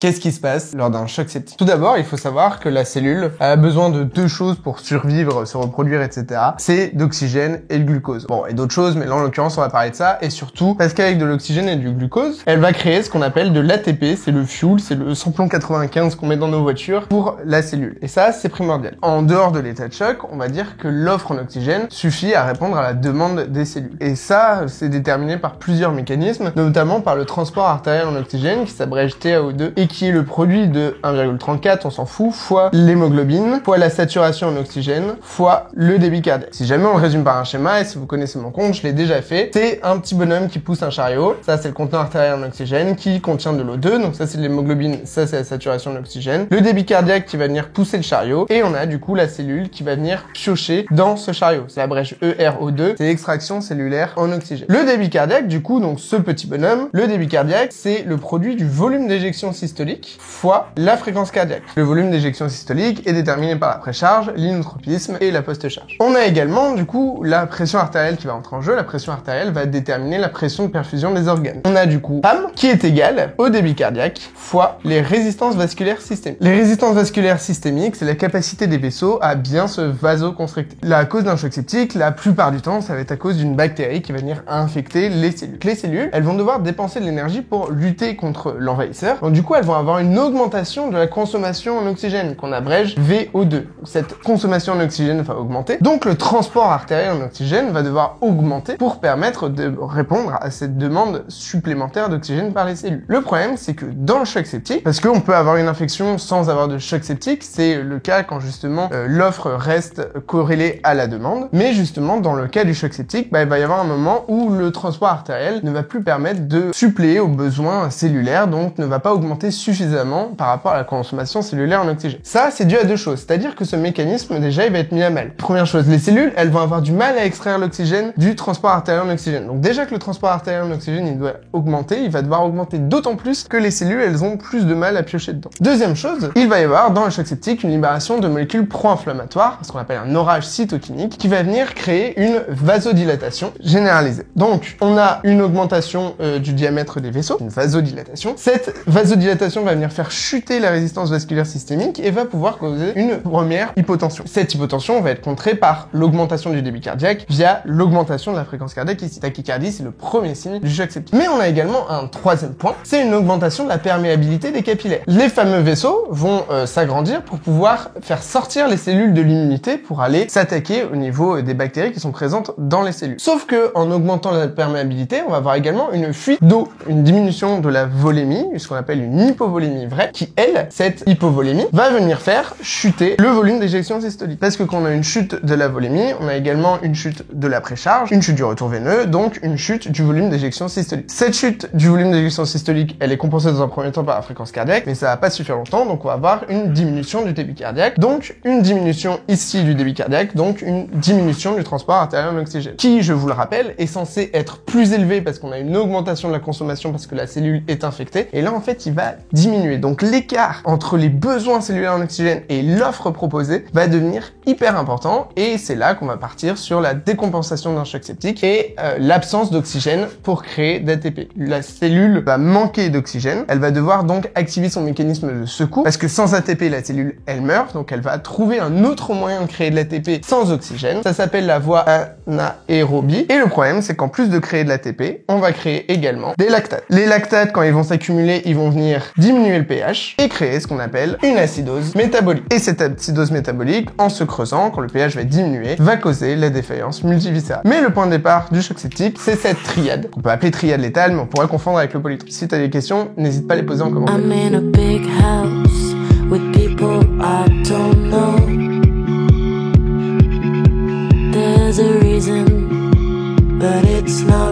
Qu'est-ce qui se passe lors d'un choc septique? Tout d'abord, il faut savoir que la cellule a besoin de deux choses pour survivre, se reproduire, etc. C'est d'oxygène et de glucose. Bon, et d'autres choses, mais là, en l'occurrence, on va parler de ça. Et surtout, parce qu'avec de l'oxygène et du glucose, elle va créer ce qu'on appelle de l'ATP. C'est le fuel, c'est le samplon 95 qu'on met dans nos voitures pour la cellule. Et ça, c'est primordial. En dehors de l'état de choc, on va dire que l'offre en oxygène suffit à répondre à la demande des cellules. Et ça, c'est déterminé par plusieurs mécanismes, notamment par le transport artériel en oxygène, qui s'abrège TaO2, et qui est le produit de 1,34, on s'en fout, fois l'hémoglobine, fois la saturation en oxygène, fois le débit cardiaque. Si jamais on le résume par un schéma, et si vous connaissez mon compte, je l'ai déjà fait, c'est un petit bonhomme qui pousse un chariot, ça c'est le contenant artériel en oxygène, qui contient de l'O2, donc ça c'est de l'hémoglobine, ça c'est la saturation en oxygène, le débit cardiaque qui va venir pousser le chariot, et on a du coup la cellule qui va venir piocher dans ce chariot. C'est la brèche ERO2, c'est l'extraction cellulaire en oxygène. Le débit cardiaque, du coup, donc ce petit bonhomme, le débit cardiaque, c'est le produit du volume d'éjection systolique fois la fréquence cardiaque. Le volume d'éjection systolique est déterminé par la précharge, l'inotropisme et la post-charge. On a également, du coup, la pression artérielle qui va entrer en jeu. La pression artérielle va déterminer la pression de perfusion des organes. On a du coup PAM qui est égal au débit cardiaque fois les résistances vasculaires systémiques. Les résistances vasculaires systémiques, c'est la capacité des vaisseaux à bien se vasoconstricter. La cause d'un choc septique, la plupart du temps, ça va être à cause d'une bactérie qui va venir infecter les cellules. Les cellules, elles vont devoir dépenser de l'énergie pour lutter contre l'envahisseur. Donc du coup, elles vont avoir une augmentation de la consommation en oxygène, qu'on abrège VO2. Cette consommation en oxygène va augmenter. Donc le transport artériel en oxygène va devoir augmenter pour permettre de répondre à cette demande supplémentaire d'oxygène par les cellules. Le problème, c'est que dans le choc septique, parce qu'on peut avoir une infection sans avoir de choc septique, c'est le cas quand justement l'offre reste corrélée à la demande. Mais justement, dans le cas du choc septique, il va y avoir un moment où le transport artériel ne va plus permettre de suppléer aux besoins cellulaires, donc ne va pas augmenter suffisamment par rapport à la consommation cellulaire en oxygène. Ça, c'est dû à deux choses, c'est-à-dire que ce mécanisme, déjà, il va être mis à mal. Première chose, les cellules, elles vont avoir du mal à extraire l'oxygène du transport artériel en oxygène. Donc déjà que le transport artériel en oxygène, il doit augmenter, il va devoir augmenter d'autant plus que les cellules, elles ont plus de mal à piocher dedans. Deuxième chose, il va y avoir dans le choc septique une libération de molécules pro-inflammatoires, ce qu'on appelle un orage cytokinique, qui va venir créer une vasodilatation généralisée. Donc, on a une augmentation du diamètre des vaisseaux, une vasodilatation. Cette vasodilatation va venir faire chuter la résistance vasculaire systémique et va pouvoir causer une première hypotension. Cette hypotension va être contrée par l'augmentation du débit cardiaque via l'augmentation de la fréquence cardiaque. Ici, tachycardie, c'est le premier signe du choc septique. Mais on a également un troisième point, c'est une augmentation de la perméabilité des capillaires. Les fameux vaisseaux vont s'agrandir pour pouvoir faire sortir les cellules de l'immunité pour aller s'attaquer au niveau des bactéries qui sont présentes dans les cellules. Sauf que en augmentant la perméabilité, on va avoir également une fuite d'eau, une diminution de la volémie, ce qu'on appelle une hypovolémie vraie, qui elle, cette hypovolémie, va venir faire chuter le volume d'éjection systolique. Parce que quand on a une chute de la volémie, on a également une chute de la précharge, une chute du retour veineux, donc une chute du volume d'éjection systolique. Cette chute du volume d'éjection systolique, elle est compensée dans un premier temps par la fréquence cardiaque, mais ça va pas suffire longtemps, donc on va avoir une diminution du débit cardiaque, donc une diminution ici du débit cardiaque, donc une diminution du transport artériel en oxygène, qui, je vous le rappelle, est censé être plus élevé parce qu'on a une augmentation de la consommation parce que la cellule est infectée, et là en fait il va diminuer. Donc l'écart entre les besoins cellulaires en oxygène et l'offre proposée va devenir hyper important, et c'est là qu'on va partir sur la décompensation d'un choc septique et l'absence d'oxygène pour créer d'ATP. La cellule va manquer d'oxygène, elle va devoir donc activer son mécanisme de secours, parce que sans ATP la cellule elle meurt, donc elle va trouver un autre moyen de créer de l'ATP sans oxygène. Ça s'appelle la voie anaérobie, et le problème c'est qu'en plus de créer de l'ATP, on va créer également des lactates. Les lactates, quand ils vont s'accumuler, ils vont venir diminuer le pH et créer ce qu'on appelle une acidose métabolique. Et cette acidose métabolique, en se creusant, quand le pH va diminuer, va causer la défaillance multiviscérale. Mais le point de départ du choc septique, c'est cette triade. On peut appeler triade létale, mais on pourrait confondre avec le polytron. Si t'as des questions, n'hésite pas à les poser en commentaire. I'm in a big house with people I don't know. There's a reason, but it's not